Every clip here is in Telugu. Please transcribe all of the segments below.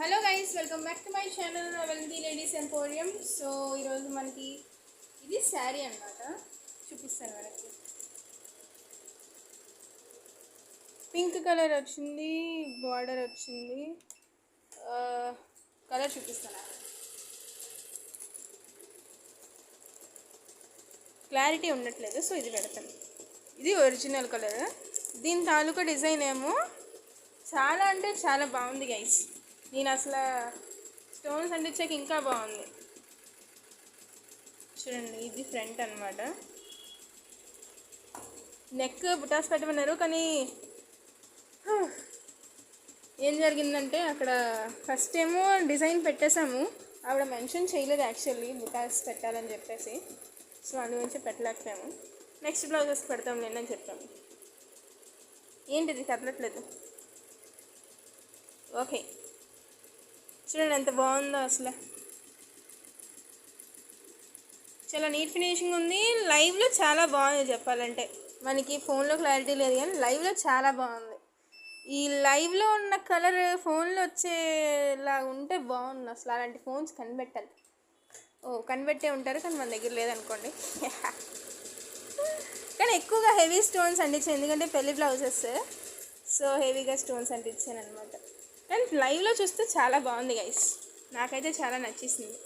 Hello guys, welcome back to my channel Avanti Ladies Emporium. So ఈరోజు మనకి ఇది శారీ అన్నమాట. చూపిస్తాను మనకి. పింక్ కలర్ వచ్చింది, బార్డర్ వచ్చింది. కలర్ చూపిస్తాను. క్లారిటీ ఉండట్లేదు, సో ఇది పెడతాను. ఇది ఒరిజినల్ కలర్. దీని తాలూకా డిజైన్ ఏమో చాలా అంటే చాలా బాగుంది గైస్. నేను అసలు స్టోన్స్ అంటించాక ఇంకా బాగుంది. చూడండి, ఇది ఫ్రంట్ అనమాట. నెక్ బుటాస్ పెట్టమన్నారు, కానీ ఏం జరిగిందంటే అక్కడ ఫస్ట్ ఏమో డిజైన్ పెట్టేశాము, ఆవిడ మెన్షన్ చేయలేదు యాక్చువల్లీ బుటాస్ పెట్టాలని చెప్పేసి. సో అందుగురించి పెట్టలేకపోయాము. నెక్స్ట్ బ్లౌజెస్ పెడతాం లేదని చెప్పాము. ఏంటిది కదలట్లేదు? ఓకే, చూడండి ఎంత బాగుందో అసలు. చాలా నీట్ ఫినిషింగ్ ఉంది. లైవ్లో చాలా బాగుంది చెప్పాలంటే. మనకి ఫోన్లో క్లారిటీ లేదు, కానీ లైవ్లో చాలా బాగుంది. ఈ లైవ్లో ఉన్న కలర్ ఫోన్లో వచ్చేలా ఉంటే బాగుంది అసలు. అలాంటి ఫోన్స్ కనిపెట్టాలి. కనిపెట్టే ఉంటారు, కానీ మన దగ్గర లేదనుకోండి. కానీ ఎక్కువగా హెవీ స్టోన్స్ అంటించాను, ఎందుకంటే పెళ్లి బ్లౌజెస్. సో హెవీగా స్టోన్స్ అంటించాను అనమాట. కానీ లైవ్లో చూస్తే చాలా బాగుంది గైస్, నాకైతే చాలా నచ్చేసింది.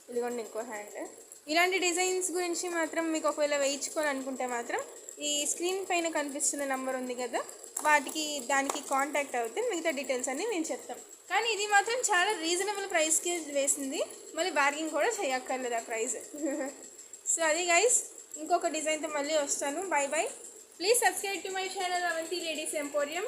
ఇదిగోండి ఇంకో హ్యాండ్. ఇలాంటి డిజైన్స్ గురించి మాత్రం మీకు ఒకవేళ వేయించుకోవాలనుకుంటే మాత్రం ఈ స్క్రీన్ పైన కనిపిస్తున్న నెంబర్ ఉంది కదా, దానికి కాంటాక్ట్ అవుతే మిగతా డీటెయిల్స్ అన్నీ నేను చెప్తాను. కానీ ఇది మాత్రం చాలా రీజనబుల్ ప్రైస్కి వేసింది, మళ్ళీ బార్గింగ్ కూడా చేయక్కర్లేదు ఆ ప్రైస్. సో అది గైస్, ఇంకొక డిజైన్తో మళ్ళీ వస్తాను. Bye bye. Please subscribe to my channel Avanti ladies emporium.